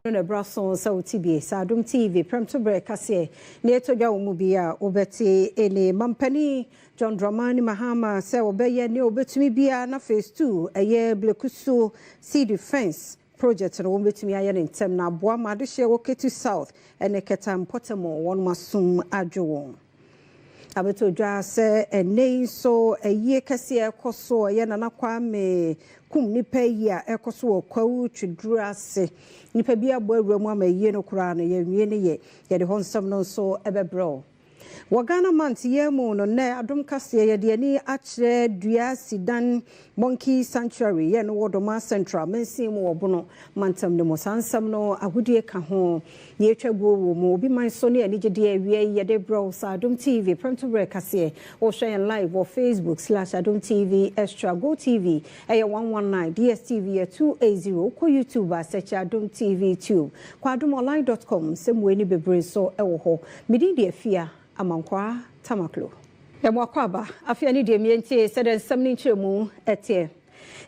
No Brasson so TB Adom TV Premtobre Kasee neto dwa umubia obeti ene mampani John Dramani Mahama se obeye ne obetumi bia na phase 2 eye blekuso sea defense project no obetumi aye ne ntem na aboa made hye woketu south ene ketam potamo won masum adwo abeto dwa se ene so eye kase ekoso ye na Kwame kum nipa yi a ekoso Kwahu Duasidan nipa bia bo awuramu amaye no kura no ye wie ne ye de honsam no so ebebro Wagana month yemu no ne Adom Kasee ye de ani akre Duasidan monkey sanctuary ye no Wodoma central mensi mu obono mantam ne mo sansam no agudie ka ho ye twagwo wo mo obi man so ne ani gide awie ye de bro Adom TV Premtobre Kasee o share live on Facebook/Adom TV Extra Go TV 119 DSTV 280 ko YouTube search Adom TV Tube kwa AdomOnline.com semwe ni bebre so ewo ho midi de afia amankwa tamaklo yamwakwaba afia ni de mienti seden samni chemu etie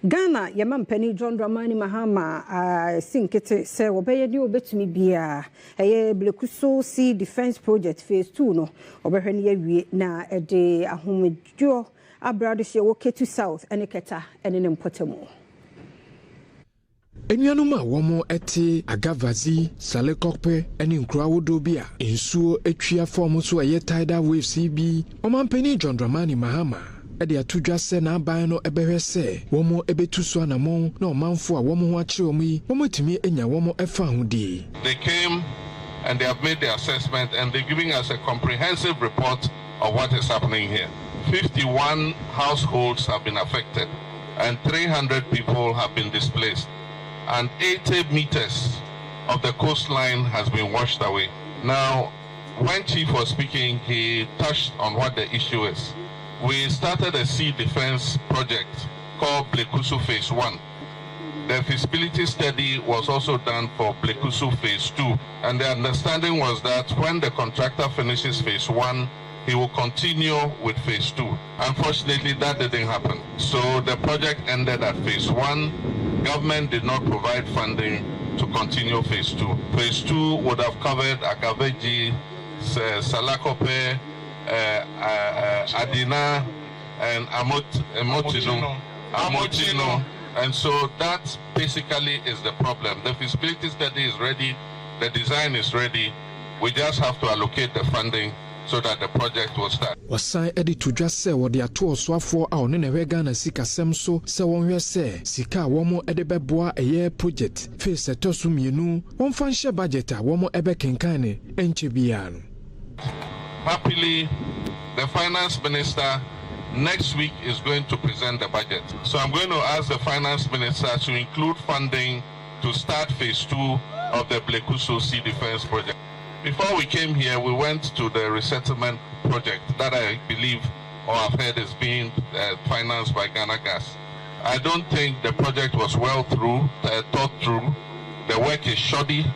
Ghana yamampani John Dramani Mahama sinkete se obeye ni obetumi bia eye blekuso sea defense project phase 2 no obehwe ni awie na ede ahomedwo abrade hye woketu south ene keta ene ne mpotemo Enuanuma womo eti agavazi salekokpe eni nkurawodo bia ensuo etwia form so eye tidal waves bi omampani John Dramani Mahama ede atudwa se na aban no ebehwe se womo ebetu so anamon na omanfo a womo ho akire omo yi womo timi enya womo efa hodi. They came and they have made the assessment and they're giving us a comprehensive report of what is happening here. 51 households have been affected and 300 people have been displaced. And 80 meters of the coastline has been washed away. Now, when Chief was speaking, he touched on what the issue is. We started a sea defense project called Blekuso Phase 1. The feasibility study was also done for Blekuso Phase 2. And the understanding was that when the contractor finishes Phase 1, he will continue with Phase 2. Unfortunately, that didn't happen. So the project ended at Phase 1. Government did not provide funding to continue Phase 2. Phase 2 would have covered Akaveji, Salakope, Adina, and Amotino. And so that basically is the problem. The feasibility study is ready, the design is ready. We just have to allocate the funding so that the project will start. Wasan edi tudwa se wode ato osoafo a one na Ghana sika sem so se wonhwe se sika womo ede beboa eye project phase etosu mienu wonfa nhye budget a womo ebe kenkan ne enche bia no. Happily, the finance minister next week is going to present the budget. So I'm going to ask the finance minister to include funding to start phase 2 of the Blekuso Sea Defense project. Before we came here, we went to the resettlement project that I believe or I've heard is being financed by Ghana Gas. I don't think the project was well thought through. The work is shoddy,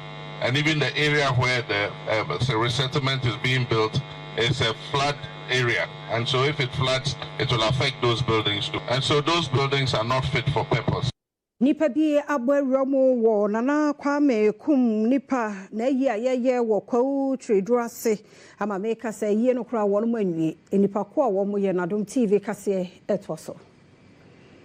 and even the area where the resettlement is being built is a flood area. And so if it floods, it will affect those buildings too. And so those buildings are not fit for purpose. Nipa bi abweromo wo nana Kwame kum nipa na yi ayeye wo Kwahu Duasidan ama meka se yi no kra won manwie nipa ko a wo mo ye na Adom TV Kasee etoso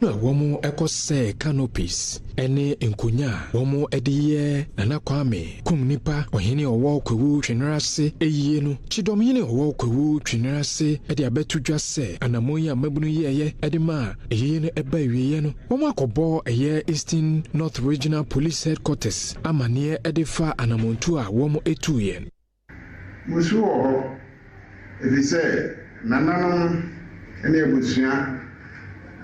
na womo ekose canopies ene enkonya womo ediye nana Kwame kum nipa ohene owo Kwahu Duasidan eyiye no chidom yene owo Kwahu Duasidan ede abetudwa se anamoyi amabunu yeye ede ma eyiye no eba wiye no womo akobo eye Eastern North Regional Police Headquarters amane ede fa anamontu a womo etuye musu ho edi se nananom ene ebusua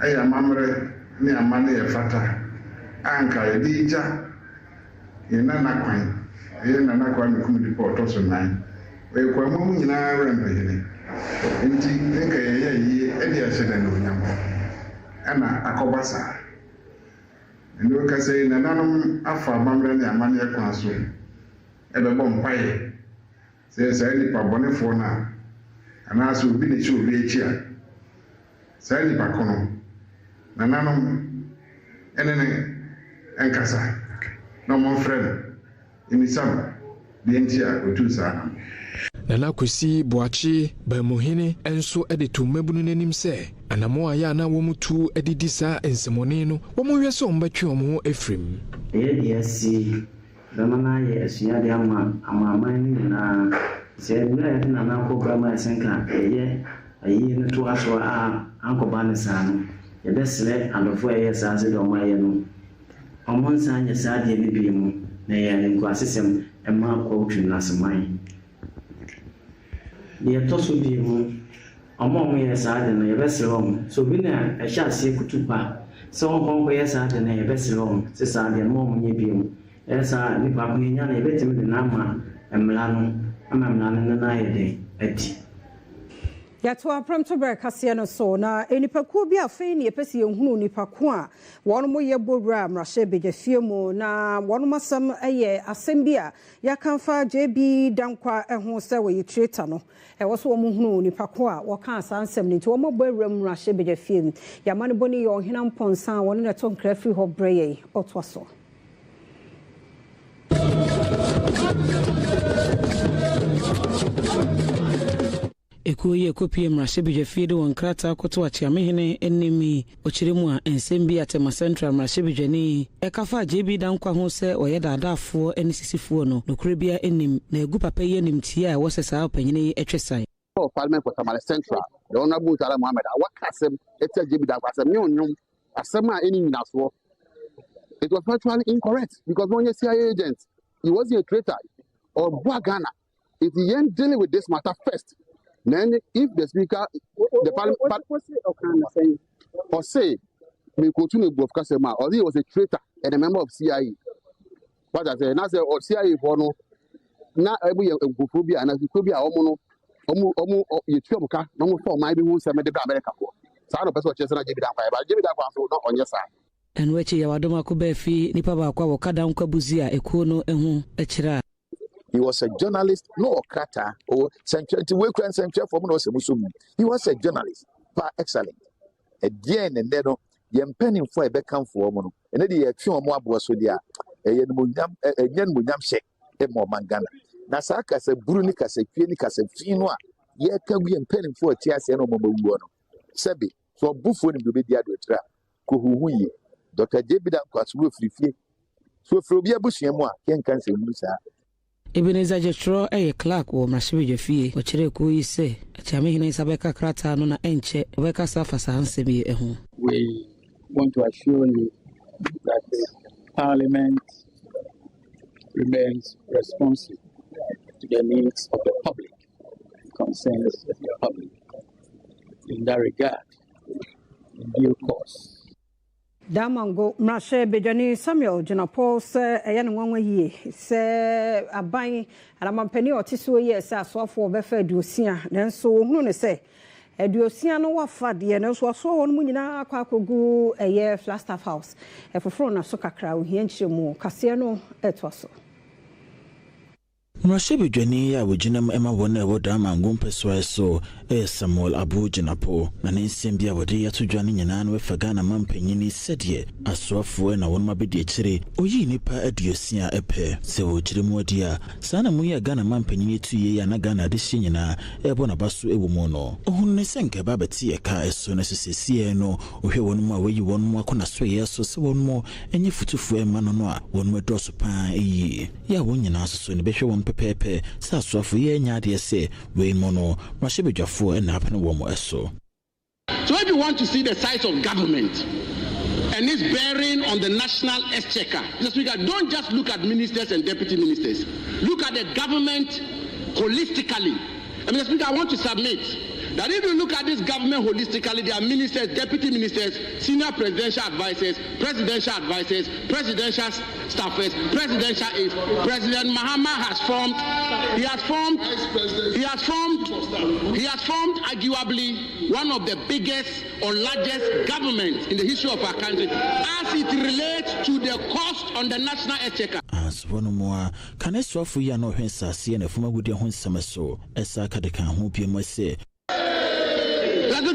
aya mamre ni amane ya fata anka edija yena nakwan kum report so nan we kwa mu nyina rembehene enti nka ye edi asene no nyam ana akobasa ndo ka sei nananom afa mamre ni amane ya kwa so ebebo mpaye se ni pabonefo na ana so bi ne chi obi echi a se ni pakono nananom enene enkasa no mon frem emisam bientia otu sana Nana Kwesi Boachi Bamuhini enso editu mebunu n'anim se anamo aya na wo mutu edidi saa ensemone no wo mo hwese o mbetwe o mo efrim Yes Ramana ye asua de amaman na se na na ko brama senka ayi no to aso ankoba ne saa no ye besle andofo ye saa se do maye no omon san ye saa de bi mu na ye nko asesem ema ko twi na seman ye to so bi mu omon ye saa de no ye besle hom so bi na a sha se kutupa so on ko ye saa de no ye besle hom se saa de mo mo nye bi mu esa ni pa kunya na ye betimi de na ma emla no ama emla no na ye de ati Yatwa Premtobre Kasee no so na enipakuo bi afei ne yepese yehunu nipako a wono mo ye bowra mrahye begafie mu na wono masam eye asem bi a yakanfa JB dankwa eho se we traitor no wo so wo hunu nipako a wo kan sansem ni nti wo mo bowra mrahye begafie yamane boni yo hena mponsan wono na tonkra free ho breye otwa so Ekuye kopie mrahye bidwafie de wonkrata koto achiamehene enemi ochiremu a ensembi atema central mrahye bidwani ekafa JB dankwa ho se oyedadafo enisisifuo no nokure bia enim na egu papa ye nimtie a wosesa opanyine etwesai Parliament for Tamale Central the honorable Tala Mohammed awakasem etia JB dankwa asem nyonyom asem a eni nyinaso it was virtually incorrect because when you CIA agent he was a traitor or Ghana if he ain't dealing with this matter first. Then, if the speaker, the parliament, or say, me continue to Kasema, or he was a traitor and a member of CIA. What I say, now say, or CIA for no, now every phobia and as phobia, omo, you trouble, no more for my being some of the America. So I don't know what you're but give it up not on your side. And which you are Domakubefi, Nipaba, Wakada, Kabuzia, Ekono, and Echira. He was a journalist, no Okata, or Central for Musum. He was a journalist, far excellent. Again, and then, young penny for a beckham for woman, and then the few more was with a young Munyam shake, a more mangana. Nasaka said Brunica, said Phoenica, said Finwa, yet can be penny for a tears and no Sebi, so Buffon to be the other Kuhui, Dr. David was free. So, Frobia Bushiamwa, can say Musa. Ebenezer Jetro Clark wo mrahye bidwafie ochire ko yi se achiamehene isabeka krata no na enche weka safa sanse bi eho. We want to assure you that the Parliament remains responsive to the needs of the public, concerns of the public. In that regard, in due course. Damango mrahye bidwani Samuel Jenapo se eye ne nwanwa yie se aban alamampani otiso ye se asofo befa duosia nanso hunu ne se duosia no wafa de nanso so won mu nyina akwakogu eye Flagstaff House efoforo na so kakra ohia nchiremu kase no etwaso mrahye bidwani ya wojinam ema wona woda mango mpeswa so Samuel Abu Jenapo na nsembia wode yatodwane nyina no efaga na mampanyini sedie asofo na won mabedi akire oyi nipa aduosia epe se wojire mu adia sana mu ya Ghana mampanyini tuye ya na Ghana de hye nyina ebo na baso ewo mu no ohun ne senke babati eka eso na sesesie no ohwe won mu ayi won mu akona so yeso se won mu enye futufu ema no a won mu doso pan eyi ya won nyina so ne behwe won pepepe sa asofo ye nya de se we mo no mrahye bidwafo. So if you want to see the size of government and its bearing on the national exchequer, Mr. Speaker, don't just look at ministers and deputy ministers. Look at the government holistically. And Mr. Speaker, I want to submit that if you look at this government holistically, there are ministers, deputy ministers, senior presidential advisors, presidential staffers, presidential aides. President Mahama has formed arguably one of the biggest or largest governments in the history of our country as it relates to the cost on the national exchequer. As one more, can I suffer ya no hensa see and a former would your so as I can hope you must say.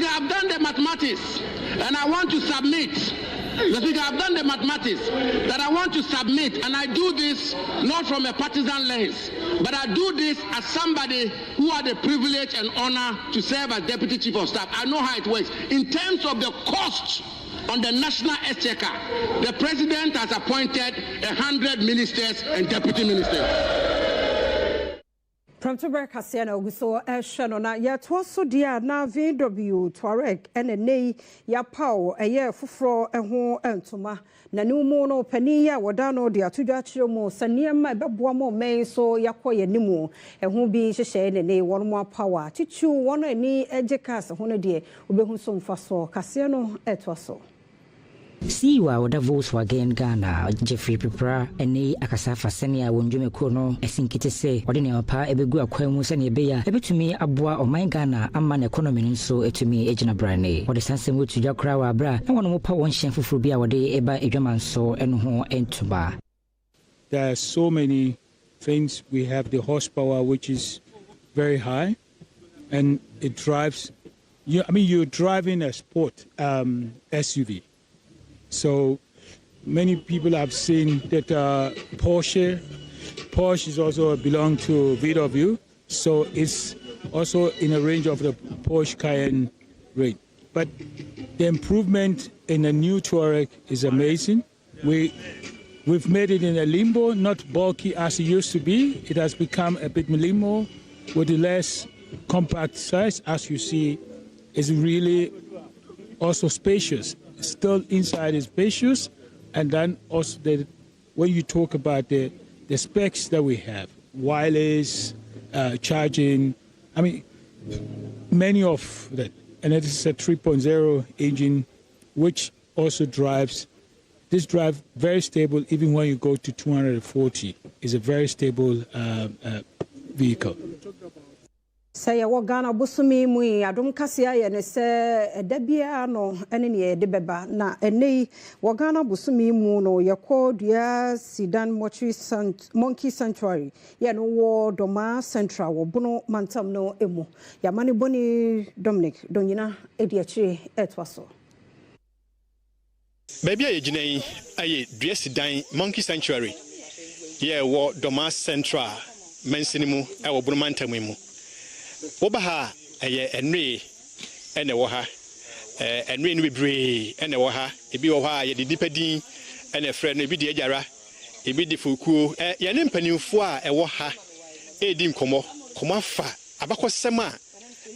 I've done the mathematics and I want to submit Mr. Speaker, I've done the mathematics that I want to submit, and I do this not from a partisan lens, but I do this as somebody who had the privilege and honor to serve as Deputy Chief of Staff. I know how it works. In terms of the cost on the national exchequer, the president has appointed 100 ministers and deputy ministers. Premtobre Kasee na oguso ehwe na ya toso dia na VW Touareg ene ya paw eye fufuro eho entoma na numu no pani ya woda no dia tudwa kire mu saniema beboa mo men so yakoye nimu eho bi hyehye ne wonmo power tichu wono ani ejekas ho no de obehu so mfaso Kasee no etoso Siwa wada Volkswagen Ghana Jeffrey Pipra ene akasafa senia wonjume ko no esinkite se wode ne opa ebegu akwan mu sene beya ebetumi aboa oman Ghana ama na economy nso etumi ejina brane wode sansem wotudwa kra wa bra na wono mo pa won hyen fufuru bia wode eba edwaman so eno ho entuba. There are so many things. We have the horsepower, which is very high, and it drives you're driving a sport SUV. So many people have seen that Porsche is also belong to VW, so it's also in a range of the Porsche Cayenne range. But the improvement in the new Touareg is amazing. We've made it in a limbo, not bulky as it used to be. It has become a bit limbo with a less compact size. As you see, it's really also spacious. Still inside is spacious, and then also when you talk about the specs that we have, wireless, charging, I mean, many of that, and it is a 3.0 engine, which also drives very stable. Even when you go to 240, is a very stable vehicle. Say ya Ghana busumi mu Adom Kasee ya ne se edabia no ene ne de beba na ene Ghana busumi mu no yakọ Duasidan Monkey Sanctuary ya no wo Doma Central wo bono mantam no emu ya mane boni Dominic donyina ediachire etwaso. Baby ya ginai aye Duasidan Monkey Sanctuary ya wo Doma Central mensinimu e wo bono mantam emu. Wobaha eye enwe ene wo ha enwe no bebre ene wo ha ebi wo ha ye de dipadin ene frɛ no ebi de agyara ebi de fukuo ye ne mpanimfo a e wo ha edi nkomo afa abakosɛm a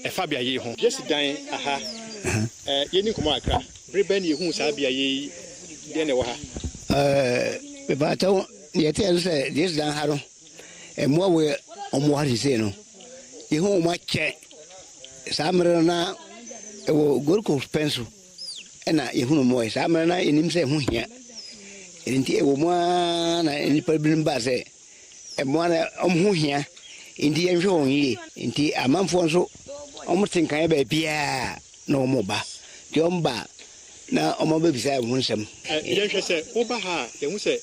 ɛfa bia ye ho Duasidan aha ye ni nkomo akra brebe ne hu sa bia ye de ne wo ha be ba taw ye te sɛ Duasidan ha no mo we omo ha se no Ihu mache samre na ewo gorko penso ena ihu no moy samre na enim se hu hia enti ewo mo na eni pabin ba se e mo na hu hia enti enhwe on yi enti amanfo nso omotinkan ba bia na omo ba ti omba na omo ba bisa hu nsem yenhwe se oba ha ye hu se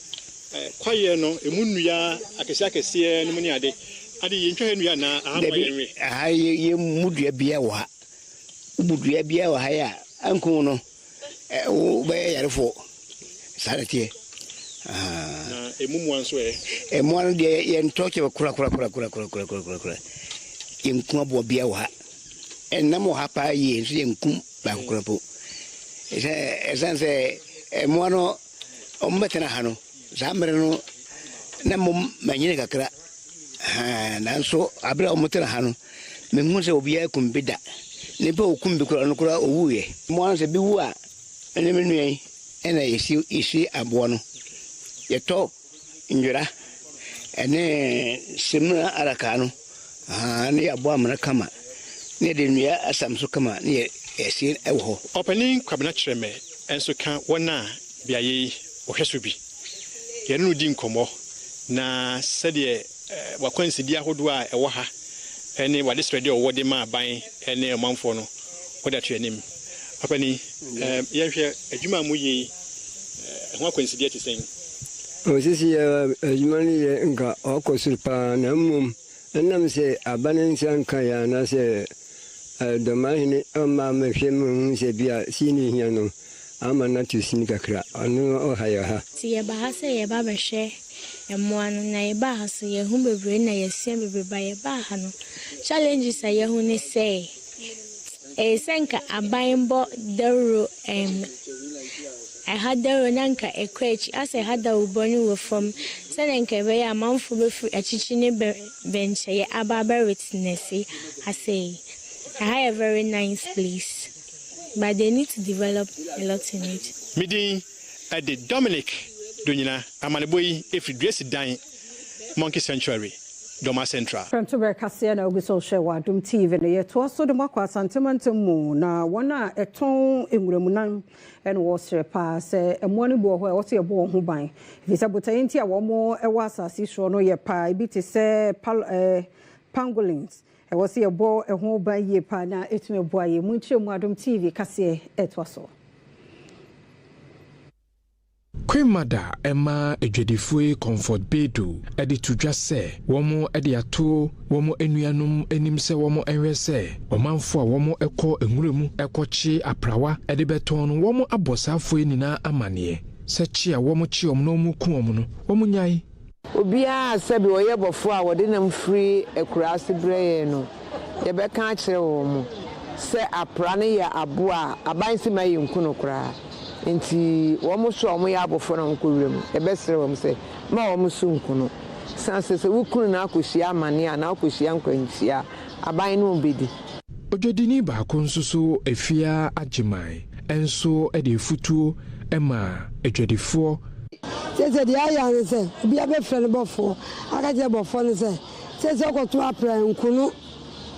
kwaye no emunua akese no muni ade ade yenhwe hanu ya na ahamoyenwe ye mudua bia wa mudua bia wa ha ya anku no wo be yarefo sarete na emumu anso emu an de ye ntoke kura yenku abo bia wa enam ha pa ye nso yenku ba kura po esanse emu ano ombetena hano zamre no na mum manyine kakra nanso abra omotera hano mehu se obi akumbida ne pa okumbi kura no kura owuye mo an se bi wu a ene menuai ena isi abo no yeto njura ene simna araka no ne abo amana kama ne de nua asamso kama ne esi ewo opening kwabena kyereme enso ka wona biaye ohweso bi ye no di nkomo na sede wakwansi dia hodo a ewo ha ene wade strede owo de ma ban ene manfo no woda to anim apani yehwe adwuma mu yi ho akwansi dia te sen o sisi adwuma ni ye nka okosurpa na mum enam se abanen sanka ya na se domahini amma mehwe mu se bia sini hia no ama na to sini kakra ono ohayo ha ti ye ba ha se ye ba behwe emmoa no na ye ba ha so ye hu bebre na ye sia bebre ba ye ba ha no challenges a ye hu ne say senka abaimbo dero I had the Renanka a crutch as I had the Uboni were from Senenka way a month for a chichine bench, a barbarous Nessie. I say, I have a very nice place, but they need to develop a lot in it. Meeting at the Dominic Dunina, Amanabui, if you dress it down, Monkey Sanctuary. Doma Central. Premtobre Kasee na oguso shewa Adom TV ne yeto so de makwa santimante mu na wona eton enwuramunan ene wo srepa se emoni bo ho e wo se bo ho ban visa botayenti a wo mo e wa asasi so no ye pa bi te se pangolins e wo se bo e ho ban ye pa na etume bo aye mu nchire mu Adom TV Kasee eto so Kwemada Emma Ejwedifue Comfort Bedu edi tudwa se womo edi ato womo enuanum enim se womo enwe se omanfo a womo ekọ enwuremu ekọchi aprawa edi beton womo abosafo enina amane se chi a womo chi omno mu ku omno womo nyai obia se bi oyebofo a wode nam free ekurase breye no ye be kan kire womo se apra ne ya abo a abansi mayi nkuno kura nti womo so omo ya abofo na nkwurem ebesere womo se ma womo so nkuno sanse se wukunu na akohia amane a na akohia nkwantia aban no obedi Ojodini ba konsuso efia agiman enso e de futuo ema ejwedifo sese de aya ne se obi abefre ne bofo aka je bofo ne se sese okoto apra nkuno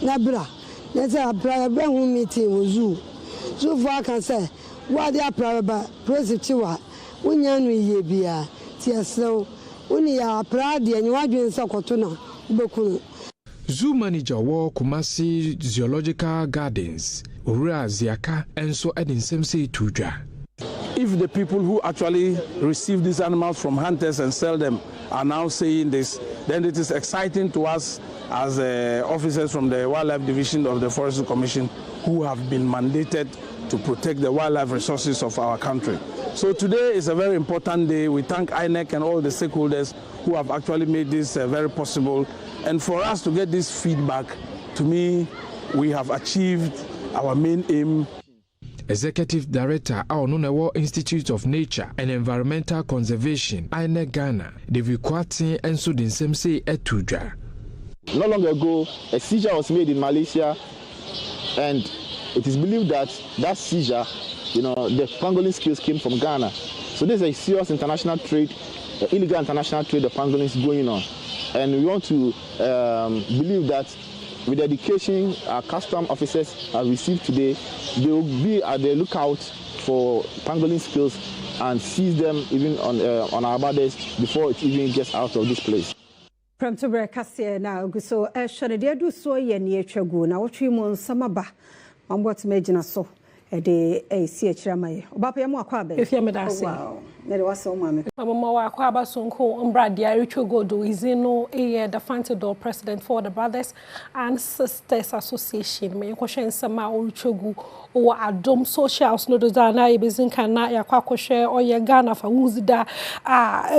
na bra ne se apra be hu meeting wozu so fa kan se what they are proud positive wonya no ye bia ti esrew woni ya proud ye nyi wadwen sakoto na ubekunu Zoo manager wo Kumasi Zoological Gardens Owura Ziaka enso edinsem say tudwa. If the people who actually receive these animals from hunters and sell them are now saying this, then it is exciting to us as officers from the Wildlife Division of the Forestry Commission who have been mandated to protect the wildlife resources of our country. So today is a very important day. We thank INEC and all the stakeholders who have actually made this very possible. And for us to get this feedback, to me, we have achieved our main aim. Executive Director Automotive Institute of Nature and Environmental Conservation, INEC Ghana, David Kwati and Sudin Semse Etudra. Not long ago, a seizure was made in Malaysia, and it is believed that that seizure, the pangolin skills came from Ghana. So there's a serious international trade, illegal international trade of pangolins going on. And we want to believe that with the education our custom officers have received today, they will be at the lookout for pangolin skills and seize them even on our borders before it even gets out of this place. Premtobre Kasee na oguso shone de adu so ye ne atwagu na wotwe mu nsamaba mambo timegina so de si akiramaye obapa yemu akwa be efia me da se wow na de wasa umame mama wa akwa ba sonko mbrade arichogo do izino the Fantador president for the Brothers and Sisters Association me kwhwe nsama orichogu o Adom socials no do da na yebezinka na yakwa kwhwe oye Ghana fa wuzida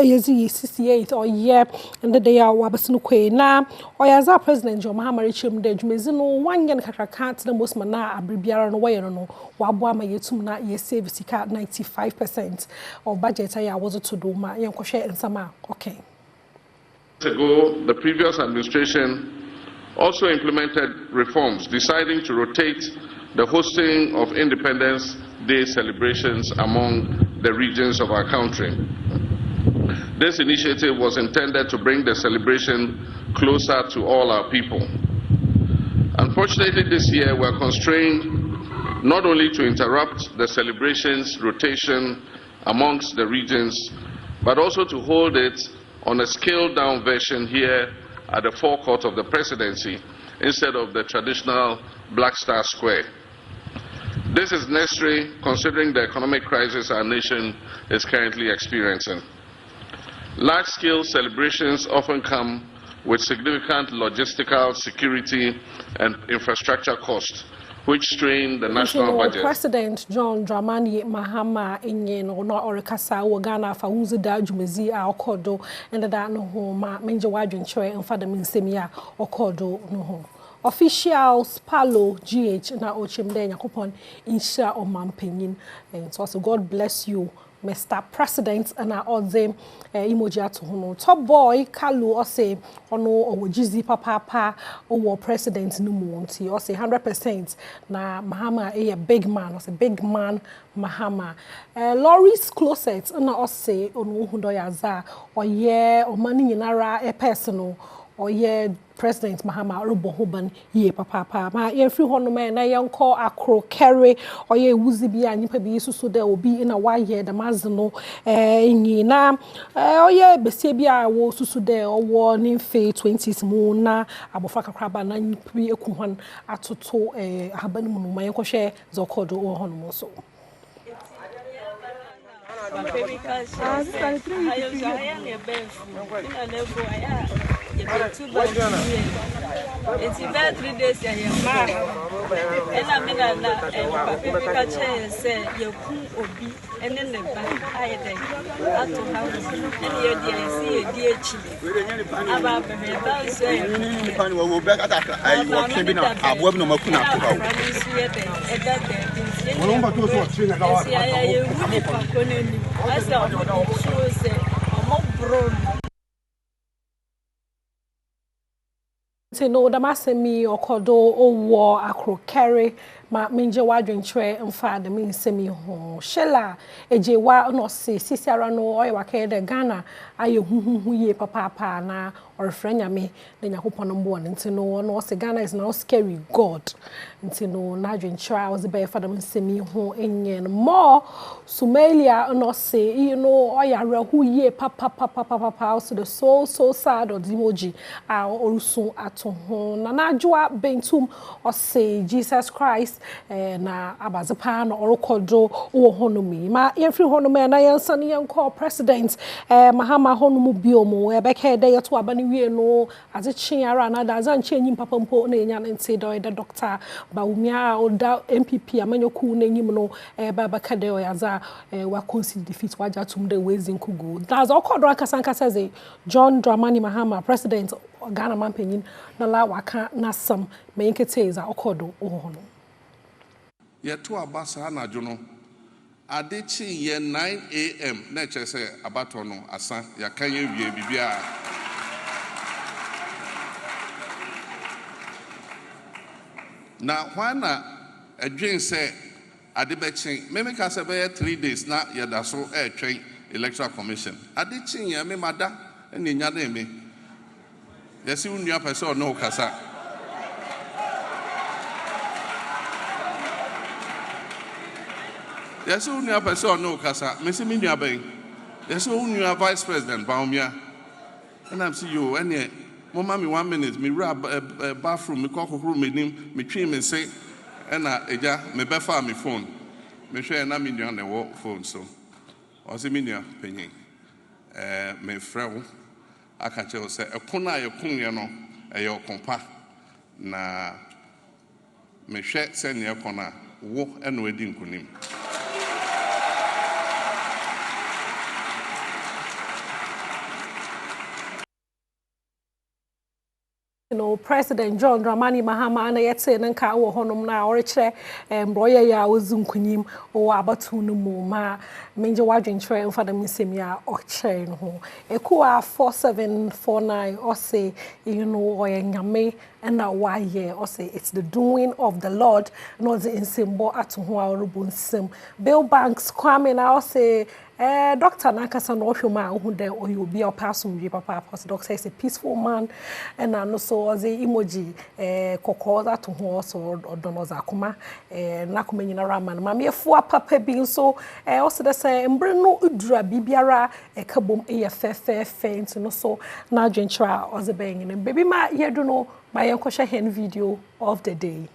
yezi 68 oye and the ya wabasino kwe na oyaza president John Mahamari chimde dwumezino wanyen kakraka the most mana abribiara no waye no wabo ama yetum na ye save sika 95% of budget I was to do my and sama okay. Ago, the previous administration also implemented reforms, deciding to rotate the hosting of Independence Day celebrations among the regions of our country. This initiative was intended to bring the celebration closer to all our people. Unfortunately, this year we are constrained not only to interrupt the celebrations rotation amongst the regions, but also to hold it on a scaled-down version here at the forecourt of the presidency instead of the traditional Black Star Square. This is necessary considering the economic crisis our nation is currently experiencing. Large-scale celebrations often come with significant logistical, security, and infrastructure costs, which strained the national budget. President John Dramani Mahama inye no orekasa wo Ghana fa hunzi da dwumezi a okodo ende da no ho ma menje wadwenkyerɛ mfa da minsemi a okodo no ho. Officials Palo GH na ochimde yakopon insha omampenyin. So also God bless you Mr. President and all them emoji ato hono. Top boy Kalu ose ono owojizi papa owo president no mu nti ose 100% na Mahama a big man, ose big man Mahama. Laurie's Closet na ose ono hundo yaza oye omani nyinara e personal oye President Mahama Rubohoban ye papa ma ye free hono man na yanko Akrokeri oye wuzi bia nyipa bi susu de obi na waye da mazno nyina oye besie bia wo susu de owo ni fe 20s mu na abofa kakraba na nyipa bi ekuhan atoto ahaban mu ma yanko hwe zokodo wo hono mo so It's about 3 days and I mean, paper say you obi and then the back I to house and you see a dear chili. About the back at I web no makuna. No, the massimi okodo owo Akrokeri ma menje wadwenkyerɛ mfa de mensemi ho Shela ejewa no se sisiara no oye wakae de Ghana aye huhuhu ye papa na orefranya me de yakopon mbo nti no se Ghana is now scary God nti no na adwenkyerɛ was be fa de mensemi ho enyen more Somalia no se you know oye arehu ye papa so the so sad or emoji a orusu ato ho na najwa bentum o se Jesus Christ na abazepa na orokodo wo honomi ma yefri honome na yansane yanko president Mahama honomu biomo ebeke de yeto abane wie no azechi ara na da zanche nyim papa mpo na enya nti do the doctor Bawumia oda MPP amanyoku na nyim no babaka de oyaza wa concede defeat waja tum de wezi nkugu that's okodo akasanka says John Dramani Mahama president Ghana mampenyin na la waka na sam menketeza okodo ohono Yeto abasa na jono adechi ye 9 AM na chese abato no asa ya kanye wie bibia na hwana adwen se adebechi memeka se be 3 days na yeda so twen electoral commission adechi ye me mada eni nya na me yesi unua pese no kasa Yes, only a person no kasa. Messi Minia Bay. Yes, only a vice president, Baumia. And I'm see you, and Mamma, 1 minute, me rub a bathroom, me cock room, me trim and say, and me befa me phone. Me share na Minia on the walk phone, so. Or see Minia penny. Me friend, I can tell say, a kuna yo kunyano, a yo compa. Na me share send your corner, walk and wedding kunim. You know, President John Dramani Mahama na yetse nka wo honom na orekyerɛ mbroye ya ozunkunyim wo abatu no mu ma menje wadwenkyerɛ mfa da misemi a okyerɛ no ho ekuwa 4749 ose you know oyanyame na waye ose it's the doing of the Lord no the insimbo ato ho a orubonsem Bill Banks Kwame na ose Doctor Nakasa no hwema who de oyobi a person we papa doctor is a peaceful man and also the emoji kokoza to ho so odonoza akoma na koma nyina raman ma me fu papa bi so also the say mbre no udura bibiara kabom fe no so na adwenkyerɛ oze ben ne baby ma yedu no ma yenkɔhwɛ hen video of the day.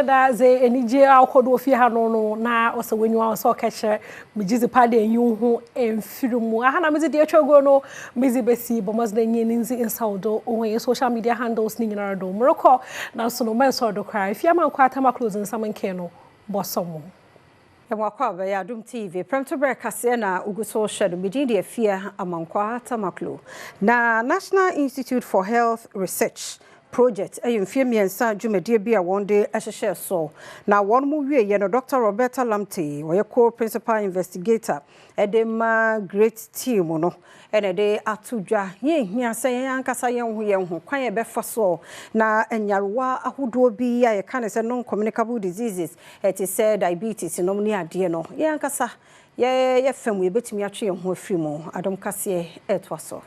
da ze enije akodo fi ha no na osa wenyu osa okache mijizi pade enyu hu emfirimu aha na mizi de atwago no mizi besi bomas da nyi ninzi insaudo on social media handles ni nyina do moroko na so no menso do cry fi ama kwa atama closing samanke no bosomo Yamwakwa be Adom TV Premtobre Kasee na uguso shedo mididi afia amankwa tamaklo na National Institute for Health Research project ayumfie miensa dwumadie bia wonde ahyehyɛ so na won mu wie ye no Dr. Roberta Lamte wo co-principal investigator edema great team no ene de atudwa ye hia sɛ yan kasa yen ho kwan ye befa so na enyarewa ahodo bi ya ye kan sɛ non communicable diseases it is said diabetes no ni ade no yan kasa ye fam ye betumi atwe ho afiri mu Adom Kasee etwaso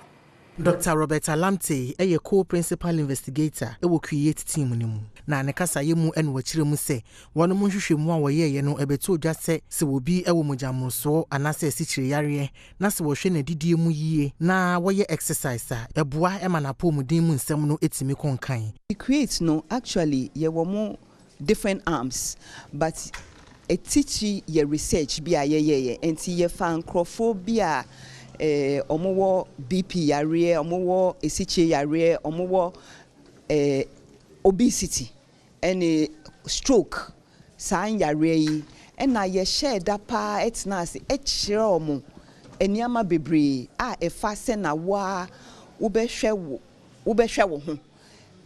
Dr. Roberta Lamte a co-principal investigator e wo create team ni mu na ne kasa ye mu ene wachire mu se wono mu hwehwɛ mu a woye ye no ebeto dwa se wo bi e wo mujamroso anase sichire yare na se wo hwɛ na didie mu yie na woye exercise a eboa e manapo mu din mu nsɛm no etimi konkan. We create no actually ye wo mo different arms but a teach ye research bi a ye enti ye fa nkrofo bi a omowo BP yare omowo esiche yare omowo obesity and stroke san yare yi na ye share da pa etna se echire omo eniama bebre a efa se na wa wo behwe wo ho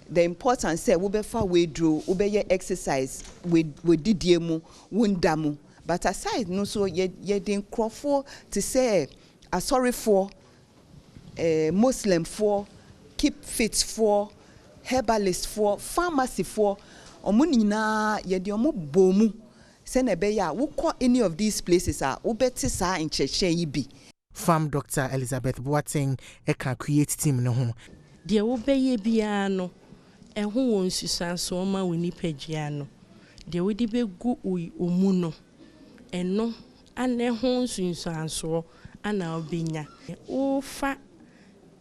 the importance say wo befa we dro wo be ye exercise we didie mu wunda mu but aside no so ye den crofo to say sorry for Muslim for keep fit for herbalist for pharmacy for omunina ye de omo bomu se na be ya wukọ any of these places are obeti sa nchehye yi bi Farm Dr. Elizabeth Boateng can create team no ho de wo beye bia no ho won susanso ma woni pagua no de wo di begu omu no eno ane ho susanso ana obenya o fa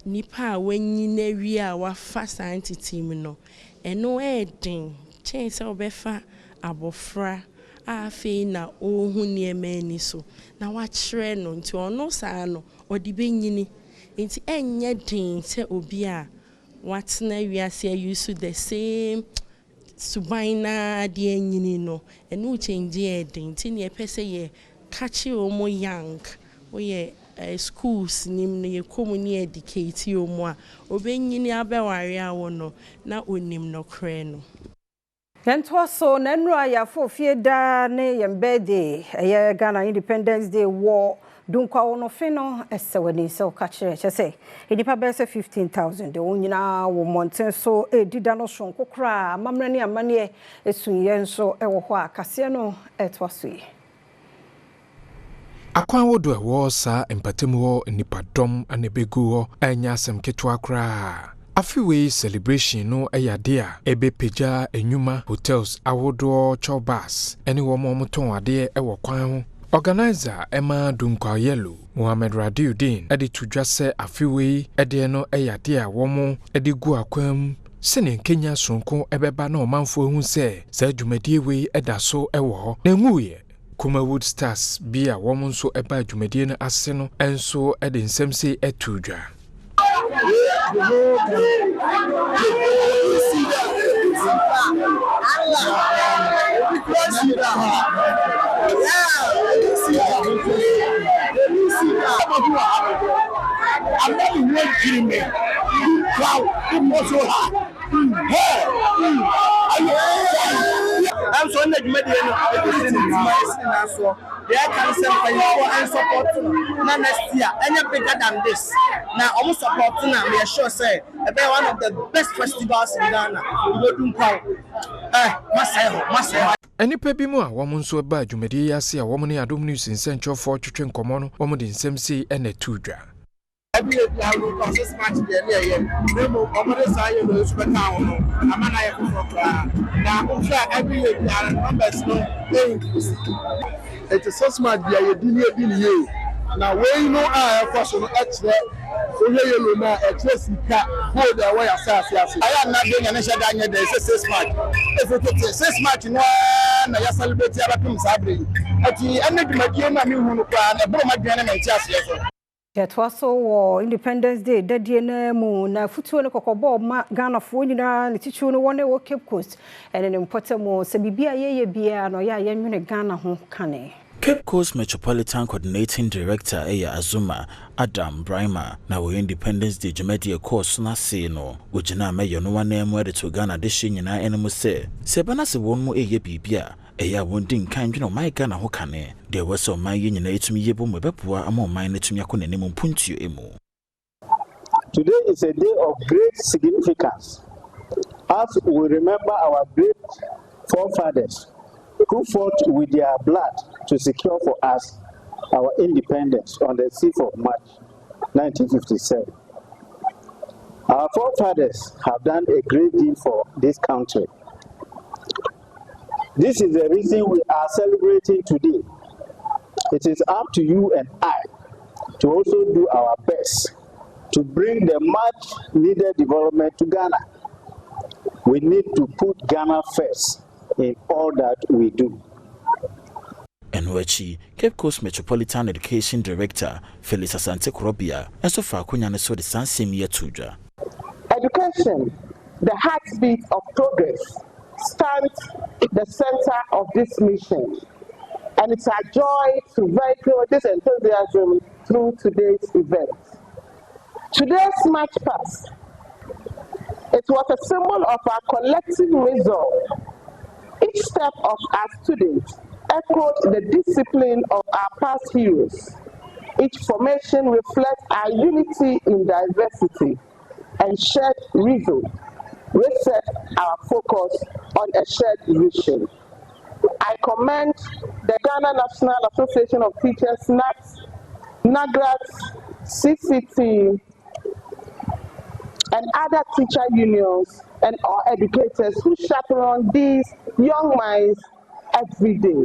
nipa wanyi na wi a wa fa science team no eno edin chance obefa abofra afi na ohu niemani so na wa kire no nti ono saa no odi benyini nti enye din se obi a watna wi ase use the same subaina de enyini no eno change edin nti ne pese ye catch omo young oye schools nim ne community educate omo a obenyini abeware awo no na onim no kre no Yentwa so na nru ya fofie da ne yembede eye Ghana Independence Day war dunkwa wono fino esewani se okachire chese edipa bese 15,000 de wonyina wo monten so edida no so kokra mamra ne amane esunye nso ewo ho akase no etwasoe Akwan wodo wo sa empatemu ho nipadom anebegu ho anya asem ketwa kra afiwe celebration no eyade a ebepeja enyuma hotels awodo chobas eni wo momoton ade ewo kwan ho organizer Emma Dunkwa Yellow Mohammed Radiuddin edi tudwa se afiwe ede no eyade a wo mo edi gu akwam sene Kenya sonko ebeba na omanfo hu se sa dwumadie we eda so ewo na nguye Kumawood Stars bia woman so eba dwumadie no ase no enso ede nsem se etudwa I'm not even kidding me. Wow, it was so hard. I'm so glad you made it. They can send and support now next year. Any bigger than this. Now, almost supporting them. We are sure say one of the best festivals in Ghana. We go to Kwahu. Enipa bi mu a womo nso eba dwumadi yase a womo ne Adom News nsɛnkyɛ for twetwe nkɔmɔ no womo de nsɛm sei ene tudwa Every year, we have process match the year. Nemo, Omode Sayo, the Super Town, Amana Yakufra. Now, every year, we are numbers no increase. It is so smart, we are a billion. Now we know our question actually. Yellow now sika hold the way asase. I am not doing an issue that there is 6 months. If it is 6 months, no, I celebrate Abim Sabri. At the end of my game, I mean, who plan a bomb again and just yes. Yet was so Independence Day, the DNA moon, na futu no kokobo Ghana for nyina ne tichu no won e Cape Coast and an important mo se bibia ye bia no ya yenwene Ghana ho kane. Cape Coast Metropolitan Coordinating Director Eya Azuma Adam Brima na we Independence Day Jumedi course na se no ojina meyo no wane mo de to Ghana de hye nyina enemu se bana se won mo eye bibia eya wondin kan dwena my Ghana ho kane de wese man ye nyina etumi yebo mo bepoa ama man na tumi akọ nanim mpuntuo emu. Today is a day of great significance as we remember our great forefathers who fought with their blood to secure for us our independence on the 6th of March 1957. Our forefathers have done a great deal for this country. This is the reason we are celebrating today. It is up to you and I to also do our best to bring the much needed development to Ghana. We need to put Ghana first in all that we do. Enwechi, Cape Coast Metropolitan Education Director Felix Asante Korobia, and so far Kunyane so the same year tuja. Education, the heartbeat of progress, stands at the center of this mission. And it's our joy to vehicle this enthusiasm through today's event. Today's March Past, it was a symbol of our collective resolve. Each step of our students echoed the discipline of our past heroes. Each formation reflects our unity in diversity and shared reason. We set our focus on a shared vision. I commend the Ghana National Association of Teachers, NATS, NAGRATS, CCT, and other teacher unions and all educators who chaperone these young minds every day,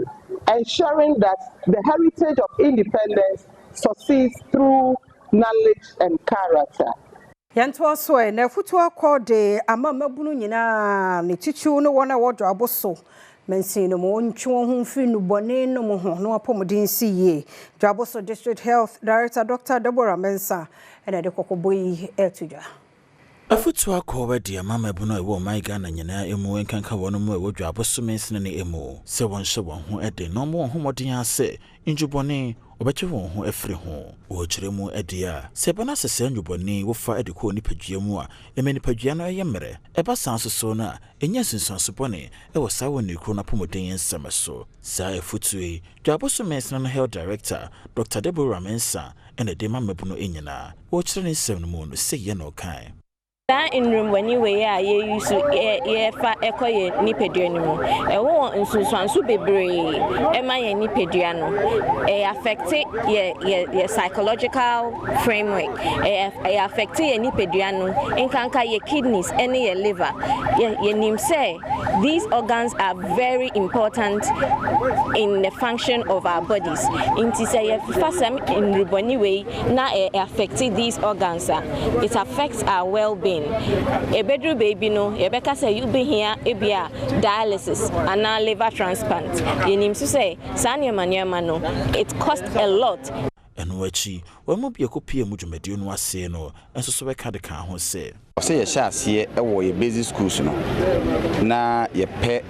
ensuring that the heritage of independence succeeds through knowledge and character. Yanto so e na futu akode ama mabunu nyina ne tichu no wona wodo aboso mensi no mo ntwo ho mfi no bone no mo ho no apomodin siye Dwaboso District Health Director Dr. Deborah Mensah ene de kokoboyi etuja. Afutu akọwa di amama ebuno ewo my Ghana nyina emu enkanka wono mu ewo Dwaboso Mensah ne emu se wonhye won ho ede no mo ho modin ase njubone obeche won ho efre ho wo kire mu ede a se bana sese njubone wo fa ede ko nipadua mu a emeni padua no ye mere eba sanso so na enya sinsanso bone e wo sawo ne kro na pomodin nsamaso sa afutu e Dwaboso Mensah no Health Director Dr. Deborah Mensah ene de mamabuno enyina wo kire ne nsem no mu no se ye no kan. That in room when you were ye used to fa ekoye nipeduano. E wo nsunsuanso bebre e ma ye nipeduano. E affect ye psychological framework. E affect ye nipeduano. Nkanka ye kidneys any ye liver. Ye nim say these organs are very important in the function of our bodies. Inti say ye fasam in ruboni way na affect these organs. It affects our well-being. A bedroom baby no, Rebecca say you be here, ebia dialysis and now liver transplant. You need to say, Sanya Manyamano, it costs a lot. And wachi, when mo be a copy of Mujumedi no say no, and so we can the can say. Say a chance here, a basic schools no. Na ye pet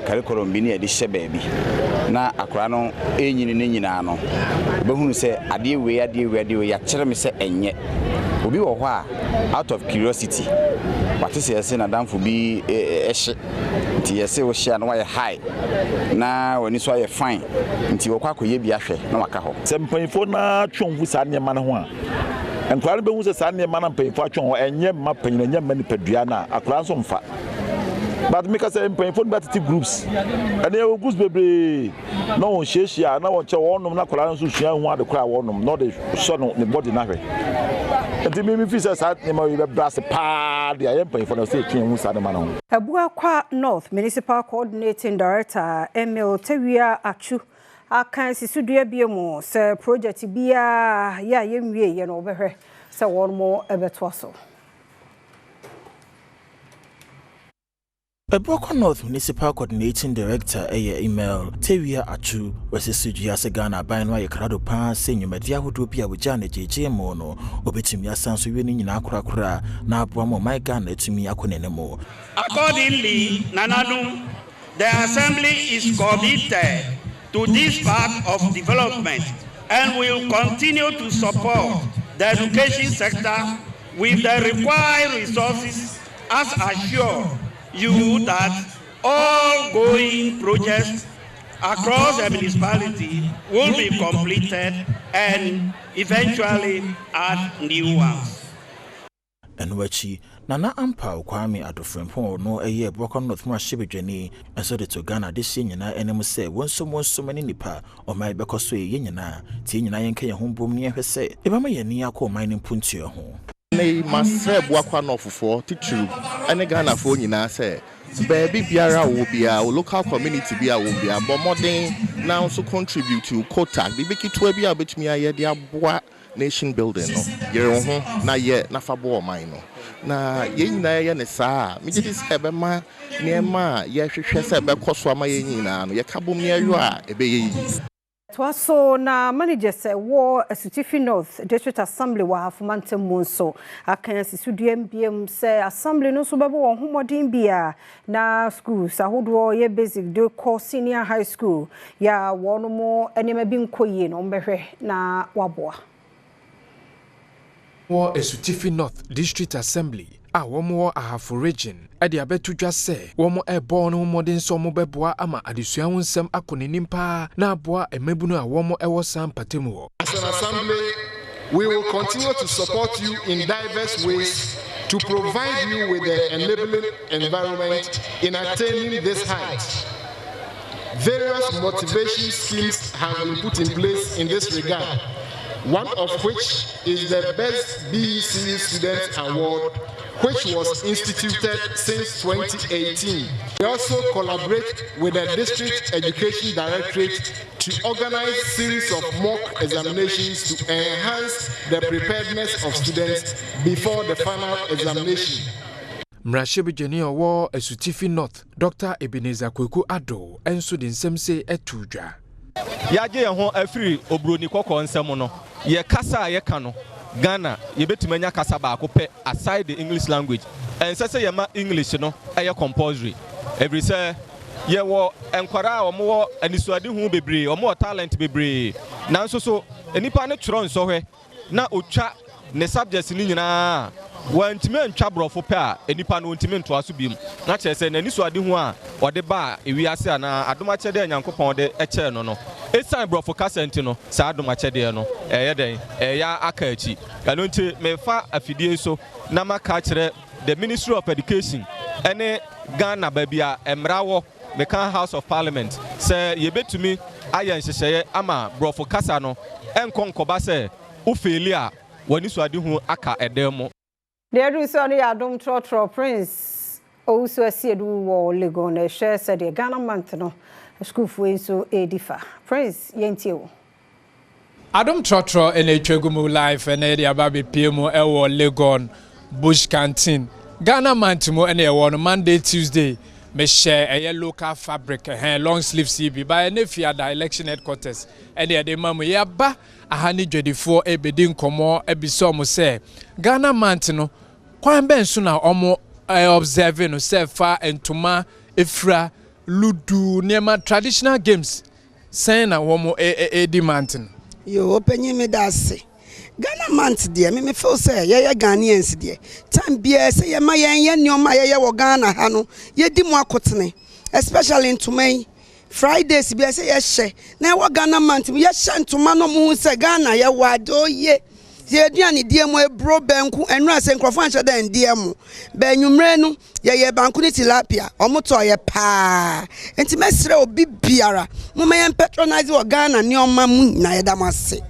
curriculum bini a dish baby. Na akrano nyina no. Behunu say ade we ya chere me say enye. Obi wo hwa out of curiosity. What is say na dan for bi ehye. Nti yese wo hia na wa high. Na woni so ye fine. Nti wo kwa koye bi ahwe na waka ho. Se mpanfo na twonfu sa ne ma ne ho a. Enkwara be hu se sa ne ma na mpanfo atwon ho enye ma panyin enye ma ni padua na akwara so mfa. But make us say mpanfo batty groups. And they groups bebre no hia na wo che wonum na akwara so sua hu adekora wonum no de so no ne body na hwe. Enti me fi say sa ne ma we be brass pa de ayempan for no say twin hu sa ne ma no. Abuakwa North Municipal Coordinating Director Emil Tewia Achu akan sisudua biemu se project bia ya yemwie ye no obehwe se won mo ebeto so. Ebroko North Municipal Coordinating Director email Tewia Achu wesisudia se Ghana ban wa yekrado pa se nyumedia hodo bia wogya na jeje mo no obetumi asanso wi ni nyina akora na aboa mo my Ghana etumi akonene mo. Accordingly, Nanadum, the Assembly is committed to this part of development and will continue to support the education sector with the required resources as assured you that all going projects across the municipality will be completed and eventually add new ones. And wachi Nana Ampa Kwame Adofrempo no Ebroko North Mwashibijani and so to Ghana this year na enemu say so many nipa or my bekoso yenyina ti nyina yenke hombom ne ehwese ebama yeni akọ mining punti ho. Nei masre Bwakwa North titru ene Ghana fo nyina say baby biara wo bia local community bia wo bia but modern now so contribute to quota bi bikitwa bia betumi aye de aboa nation building no yere ho na ye na fabo man no na ye nyina ye ne saa me gidi se be ma niema ye hwehwe se be koso ama ye nyina no ye kabom ne ayo a ebe ye Twaso na manager say war Asutifi North District Assembly wa hafumante monso akan sisudua mbiem say assembly no so bebo won homodin bia na schools ahodo ye basic do core senior high school ya wono mo enema bi nkoyie no mbehwe na waboa. War Asutifi North District Assembly womo ahafo region ade abetudwa se womo ebo no modern so mo beboa ama adesua wonsem akonenim pa na aboa emabunu a womo ewo sam patemu ho. As an assembly, we will continue to support you in diverse ways to provide you with the enabling environment in attaining this height. Various motivation schemes have been put in place in this regard, one of which is the Best BE Series Student Award, which was instituted since 2018. We also collaborate with the District Education Directorate to organize a series of mock examinations to enhance the preparedness of students before the final examination. Mrashibijani Owo Asutifi North, Dr. Ebenezer Kwahu Ado, enso din semse etudwa. Yaje ho afiri obroni kokko nsem no. Ye kasa ye ka no. Ghana ye betumanya kasa ba ko pe aside the English language. And say ye ma English no eye compulsory. Every say ye wo enkwara omo anisuade hu bebre, omo talent bebre. Nanso so enipa ne tworo nso hwe na otwa ne subjects ni nyina. Wantime ntwa brofo pe a enipa no ntime nto aso biem na kire se na nisuade hu a ode ba ewiase ana adomachede anyankopon de eche no esan brofo kasenti no sa adomachede no eye den eya aka achi kanu nti mefa afidie so na maka kire the Ministry of Education ene Ghana babia emrawo meka House of Parliament se yebetumi ayen hyehye ama brofo kasa no enkonkoba se ufeli a wanisuade hu aka edemo. There is only Adom Trotro Prince also a seed war Legon share said the Ghana month no school for so edifa. Prince Yentio Adom Trotro and a Chegumu life and Eddie Ababi PMO Ewo Legon Bush Canteen Ghana month mo and a one Monday Tuesday me share a local fabric and long sleeve CB by a nephew at the election headquarters and the mamu yaba a honey jedi for a bedin komo ebisomo say Ghana mantino kwan ben so na omo observe no say fa entoma efra ludu nema traditional games say na womo di mantin yo openyi me dase Ghana month there me feel say ye Ghanaians there time bia say ye ma ye nyoma ye wo Ghana ha no ye di mu akotene especially ntoma Fridays be say ye na wo Ghana month ye ntoma no mu say Ghana ye wado ye aduane die mu ebro banku enru ase nkrofo anche den die mu ba nwumre no ye banku ni tilapia omoto ye pa enti mesre obi biara mo me patronize wo Ghana ni oma mu na ye damase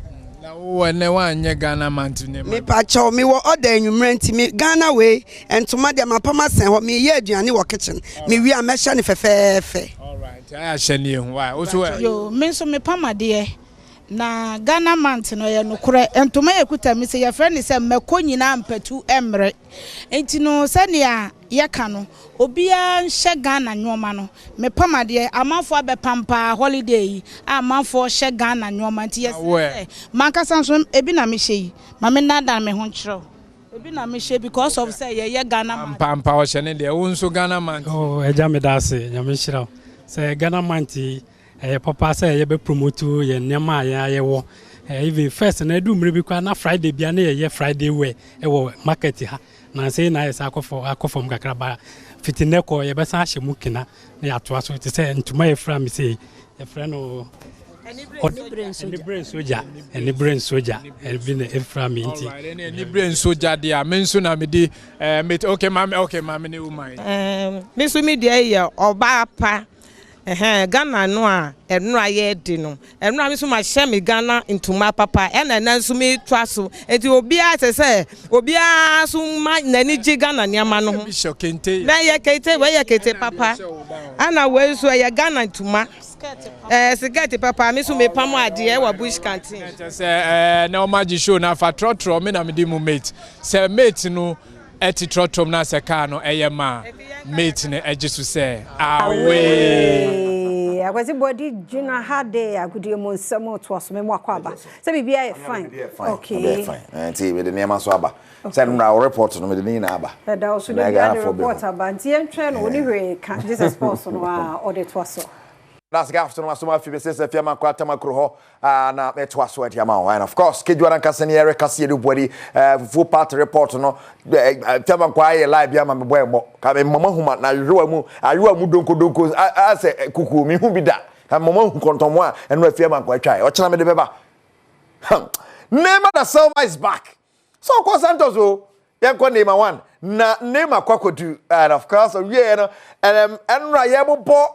na wo ne wanye Ghana month ne me pa chaw me wo order nwumre enti me Ghana we entoma de mapama sen ho me ye aduane wo kitchen me wi a me hye ne fefefe. All right. I sheni hu why also yo me so me pamade na Ghana month no ye no kure entoma ekuta me se ye friend se meko nyina mpatu emre enti no sane a ye ka no obia nhye Ghana nyoma no me pamade amanfo abepampa holiday amanfo hye Ghana nyoma nti ye se mankasa so ebi na me hye ma me nada me ho nkyerɛ ebi na me hye because of say ye Ghana month pampa o hye ne de wo nso Ghana month oh eja me da se nya me hyira say Ghana month papa say ye be promote ye nema ye wo even first na do mre bi kwa na Friday bia na ye Friday we wo market ha na say na yes akofom kakra ba fitine ko ye be san hye mukina na ya to aso ti say ntuma ye fra me say ye fra no any brain soldier be na efra me nti any brain soldier dia me nso na me di okay mama ne woman me so me dia ye oba pa Ghana no a eno aye di no eno a me so ma hye me Ghana ntuma papa ena na so me twa so enti obi a se obi a so ma nani ji Ghana niama no ho na ye kente we ye kente papa ana we so ye Ghana ntuma skirt papa me so me pam ade wa bush canteen na o maji show na fa trotro me na me di mu mate se mate no eti trotrom na se ka no eyema mate ne ejisu se awe akwasi body jina hade agudie mo nsamo to aso me mo akwaba se bibia e fine okay fine nti we de nema so aba se no report no me de ni na aba da also de report aba nti entwe no oni hwe ka Jesus sports no a audit waso That's the afternoon. So much for say Fiama Kwata Makro na metwaso at Yama. And of course, Duasidan Kasee Kasee do body full part report no Fiama Kwaye live Yama boy ka mama huma na ayuwa mu donko ase kuku mi hu bi da. Mama hu kontomo a eno Fiama Kwa twa. O chena me de beba. Neymar the Silva is back. So of course Santos o yanko Neymar 1 na Neymar kwakodu and of course we no enra yebo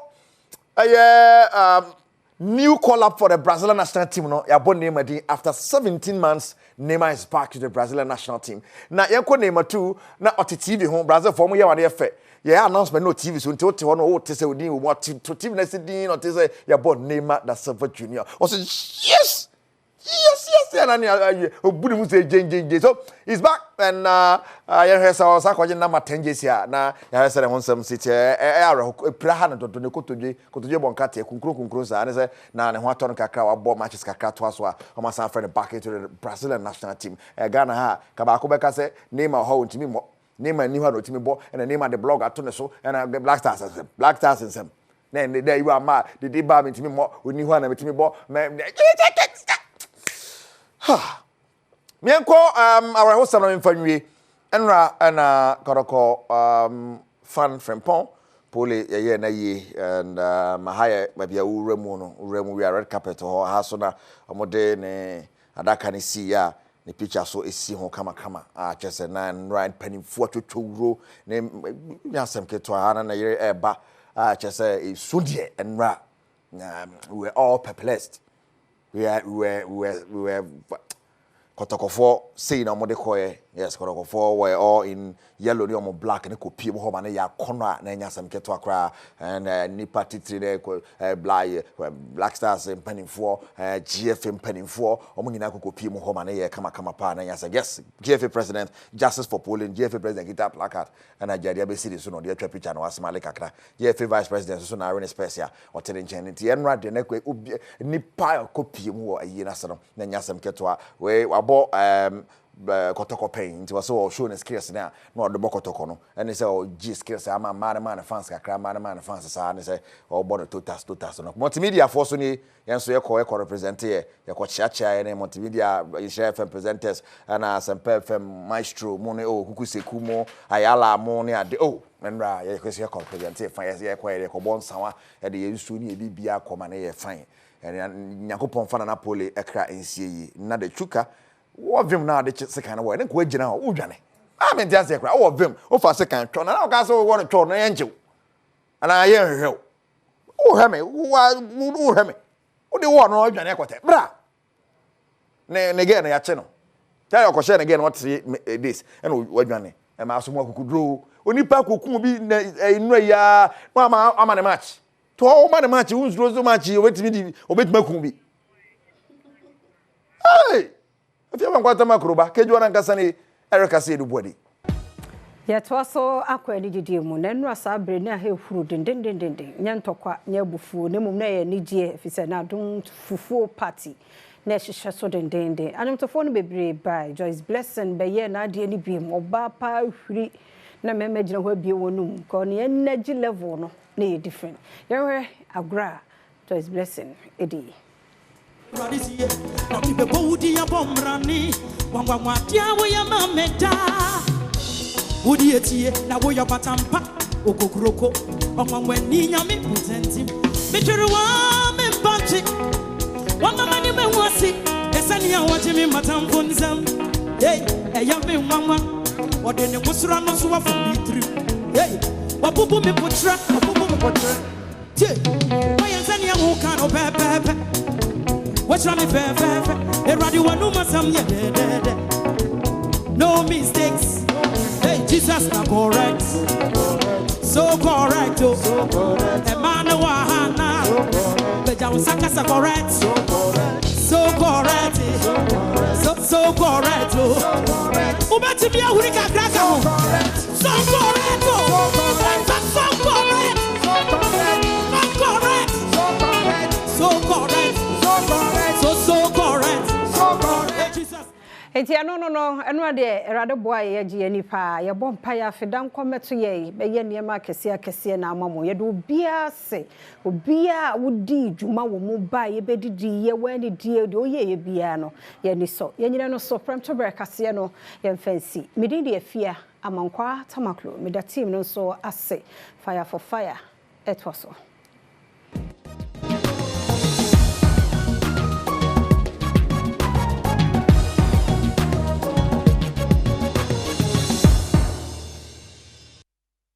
new call up for the Brazilian national team no ya born Neymar after 17 months Neymar is back to the Brazilian national team na yanko Neymar too na TV home Brazil form ya wade fe ya announcement no TV so nti wote ho no wote se odin wo TV na se din no te se ya born Neymar da Silva Junior also yes and obudi mu say jenjenje so he's back and ya hesa o sakoje na 10 years ya na ya hesa ho nsam city pra ha no dodo ne kotodwe bonkate kunkro sa ne se na ne ho aton kakra wa bo matches kakra to aso a o ma san friend back into the Brazilian national team Ghana ha ka ba ko beka se Neymar ho ntimi mo Neymar ni ho no ntimi bo and Neymar the blog ato ne so and the Black Stars nsem na there you are ma the ba me ntimi mo oni ho na ntimi bo Mienko our host no mfanwie enra na koroko fan frempon pole ye na ye and mahaya mabia uremu no uremu we red carpet ho ha so na omode ne adaka ne si ya ne picture so esi ho kama chese na right panimfo atwotwuro ne yasem keto ha na ye eba chese isudie enra we were all perplexed. We were Kotokofo saying na mode koye yes Kotokofo were all in yellow ni omo black ne kopie mo ho ya kono na nya sam keto akra and nipa titiri ne Black Stars mpanimfo GFA mpanimfo omo nyina kopie mo ho ya kama pa na nya sam yes GFA president Justice for Poland GFA president kita placard and Nigeria be city so no dey twa picture na wasmale kakra GFA vice president so na Irene Specia o tele nchen nti enra de ne nipa kopie mo ayi na so na nya sam keto we abo kotoko pain nti waso show ne skills na the bokotoko no and say o G skills ama man fans kakra man fans sa ne say o bodo totas no multimedia force ni yenso ye ko represent ye ko chiacha ne multimedia FM presenters ana Sempe FM maestro mo ne o kukuseku mo ayala mo ne ade o menra ye kwesi ko represent fa ye ko ye ko bon sawa ye de yensu ni e bibia akoma ne ye fine and nyakopon fa na pole ekra ensie yi na de chuka wo vim na de second wo ne ko agina wo dwane me ntia se ekra wo vim wo fa second tro na ka so wo tro na yenje ana ye hwehwe wo heme wo heme wo de wo no dwane ekote bra ne ge na ya che no tell ko she ne ge no what this and wo dwane e ma so mo akukudro onipa kokun bi inu ya ama ne match to all man match who's rose match obet makumbi. Hey, if you want to makroba, Kejuan and Kasani, Erica said the body. Yet was so aqua didium, and Rasa Brena Hill fruit and ding, Yantokwa, Nebufu, Nemune, Nijie, if it's an Adom Fufuo party. Nesh so den dende. And to phone be by Joyce Blessing, by ye na dear beam or bapa free. Na me imagine where be one con energy level no ne different. You're agra Joyce Blessing, Eddie. Radisia, not the body of Bombrani, Wangwatia, we are Mameta. Woody etie, na wo your patampa, Okokroko, on when Nina me present him. Bechuwa me bunch. One man you may want see, the sunny I want him in Matam Funzam. Hey, a young mama, or then the Musran was off from me through. Hey, what put me put track, or put me put track. Why is any who can't obey? What's wrong with fair? A radio no masam dead. No mistakes. Hey, Jesus, not correct. So correct, so correct. A man of Wahana, the Jausaka correct. So correct, so correct. Who bet to be a Hurricane Grasso? So correct, so correct, so correct. Jesus. Enti no eno de erade boa ye gye nipa ye bom pa ya fedan kometo ye be ye niema kese na amamo ye do bia se obia wodi dwuma wo mu ba ye be didi ye wani die de oye ye bia no ye ni so ye nyina no so Premtobre Kasee no ye fancy midin de afia amankwa tamaklo me da team no so ase fire for fire etwaso